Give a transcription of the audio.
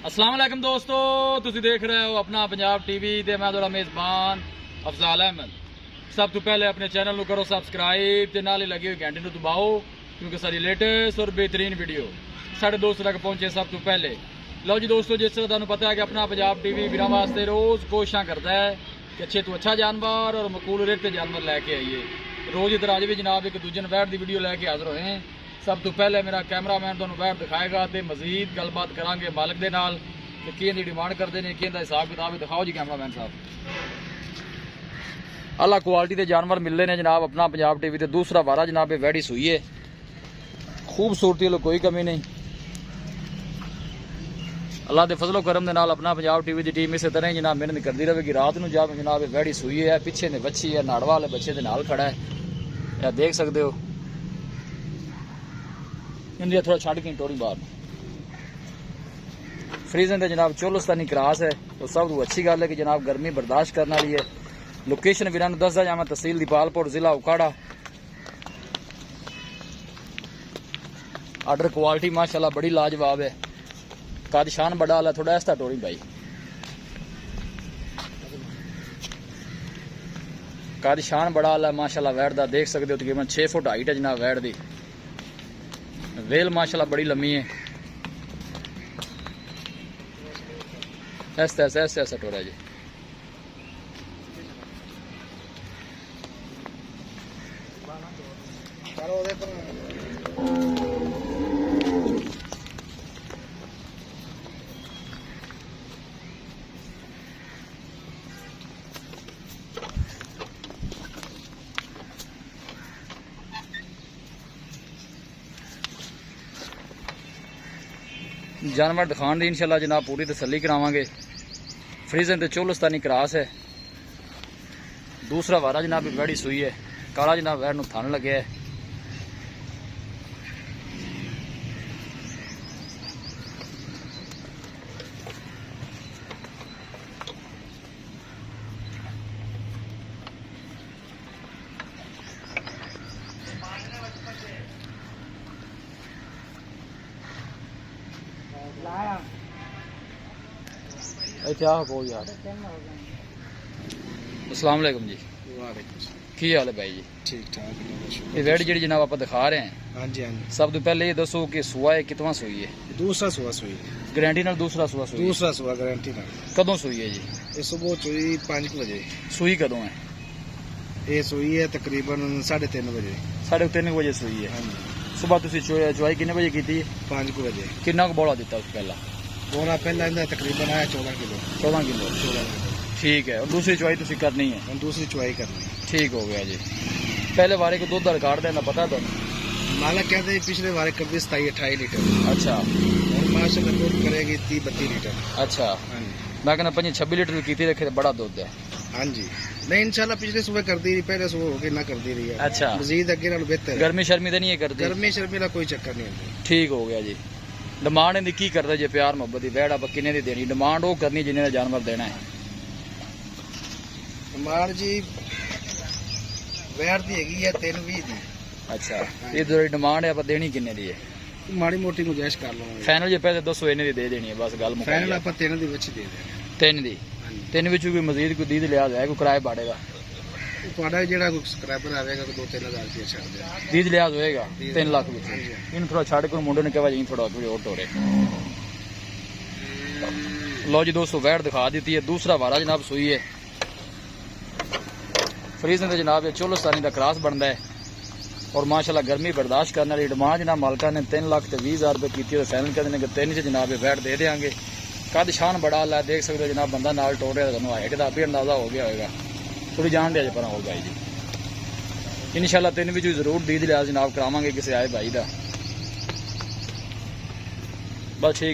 अस्सलाम वालेकुम दोस्तों, तुसी देख रहे हो अपना पंजाब टीवी ते मैं तुहाडा मेज़बान अफजाल अहमद। सब तो पहले अपने चैनल को करो सब्सक्राइब ते नाल ही लगी हुई घंटी को दबाओ, क्योंकि सारी लेटेस्ट और बेहतरीन वीडियो साढ़े दोस्तों तक पहुंचे सब तो पहले। लो जी दोस्तों, जिस तरह तुहानू पता है कि अपना पंजाब टीवी वीरां वास्ते रोज़ कोशिशां करता है कि अच्छे तो अच्छा जानवर और मकबूल रेट के जानवर लैके आइए। रोज़ इधर अज भी जनाब एक दूजे वैट की वीडियो लैके हाजिर होए हैं। सब तो पहले मेरा कैमरामैन तुहानू वैट दिखाएगा तो मजीद गलबात करांगे मालिक दे नाल कि किं दी डिमांड करते हैं, किं दा हिसाब किताब दिखाओ जी कैमरामैन साहब। अल्लाह क्वालिटी के जानवर मिलते हैं जनाब अपना पंजाब टीवी ते। दूसरा वारा जनाब वैड़ी सूई है, खूबसूरती वालों कोई कमी नहीं। अल्लाह के फजलो करम के नाल अपना पंजाब टीवी की टीम इस तरह ही जनाब मेहनत करती रहेगी। रात को जब जनाब वैड़ी सूई है, पिछे ने बच्ची है, नाड़वा वाले बच्चे के नाल खड़ा है, या देख सकते हो। इंडिया थोड़ा छड़ के टोरी बार फ्रीजन तो जनाब चोलस्तानी क्रॉस है, तो सब तो अच्छी गल है कि जनाब गर्मी बर्दाश्त करने वाली है। लोकेशन वीरां नूं दसदा जावां, तहसील दीपालपुर, जिला उकाड़ा। आर्डर क्वालिटी माशाल्लाह बड़ी लाजवाब है। कद शान बड़ा है, थोड़ा ऐसा टोरी भाई कद शान बड़ा है माशाल्लाह। वैट दा देख सकते हो तकरीबन 6 फुट हाइट है जनाब वैट दी। वेल माशाल्लाह बड़ी लम्मी है। ऐसा टोरा जी। जानवर दिखाने की इंशाल्लाह जनाब पूरी तसल्ली करावांगे। फ्रीजन ते चोलस्तानी क्रॉस है। दूसरा वारा जनाब वैड़ी सूई है, काला जनाब वैड़ नूं थन लगे है। क्या हो यार। अस्सलाम वालेकुम जी। की हाल है भाई जी? ठीक ठाक। ये वैट जी जनाब आप दिखा रहे हैं, हाँ जी हाँ जी। सब तो पहले ये दसो कि सुआ है कितवा सुई है? दूसरा सुआ सुई है। गारंटी नाल दूसरा सुआ सुई? दूसरा सुआ गारंटी नाल। कदों सुई है जी? ये सुबह सुई 5 बजे। सुई कदों है? ये सुई है तकरीबन 3:30 बजे। 3:30 बजे सुई है। हाँ जी। सुबह तुसी चुवाई कितने बजे की? 5 बजे। कितना बोला दिता उस पहला? बोला पहला तकरीबन आया 14 किलो। 14 किलो। ठीक है। और दूसरी चुवाई तुसी करनी है? दूसरी चुवाई करनी है। ठीक हो गया जी। पहले वारे को दूध रिकॉर्ड देना पता तो मालिक कहते पिछले वारे कभी 27-28 लीटर। अच्छा। और माशाल्लाह दूध करेगी 30-32 लीटर। अच्छा। मैं कहना 25-26 लीटर की रखे बड़ा दूध है। हाँ जी। नहीं इंशाल्लाह पिछले सुबह कर दी, पहले सुबह होके ना कर दी रही है। अच्छा। मजीद अगे नाल बेहतर। गर्मी शर्मी तो नहीं है करती? गर्मी शर्मी का कोई चक्कर नहीं है। ठीक हो गया जी। डिमांड इनकी की करता जी? प्यार मोहब्बत की वैड़ आप किन्ने दी देनी? डिमांड वो करनी जिन्हें जानवर देना है। डिमांड जी वैड़ दी हैगी है 3:20 दी। अच्छा। ये जो डिमांड है आप देनी किन्ने दी है? माड़ी मोटी गुंजाइश कर लवांगे। फाइनल जे पैसे दसो इन्ने दी दे देनी है बस गल मुका। फाइनल आप 3 दी विच दे देंगे। 3 दी? 3 विच कोई मजीद कोई दी लिहाज है, कोई किराया बाड़ेगा? ਤੁਹਾਡਾ ਜਿਹੜਾ ਕੋਈ ਸਬਸਕ੍ਰਾਈਬਰ ਆਵੇਗਾ ਤਾਂ 2-3000 ਰੁਪਏ ਛੱਡ ਦੇ। 30 ਲਿਹਾਜ਼ ਹੋਏਗਾ 3 ਲੱਖ ਵਿੱਚ। ਇਹਨੂੰ ਥੋੜਾ ਛੱਡ ਕੇ ਮੁੰਡੇ ਨੇ ਕਿਹਾ ਜੀ ਥੋੜਾ ਕੋਈ ਹੋਰ ਟੋਰੇ। लो जी दोस्तों, वैट दिखा दी है। दूसरा वारा जनाब सुई है। फ्रीजन से जनाब ये चोलस्तानी का क्रॉस बनता है और माशाल्लाह गर्मी बर्दाश्त करने वाली। डिमांड जनाब मालका ने 3,20,000 रुपये की। फाइनल कहते हैं कि 3 से जनाब वैट दे देंगे। कद शान बड़ा है, देख सकते हो जनाब। बंदा नाल टोर रहा है, हाइट का भी अंदाजा हो गया होगा। थोड़ी जान दे पर हो भाई जी। इंशाल्लाह 3 भी जरूर दी लिहाज जनाब करावांगे किसी आए भाई का। बस ठीक।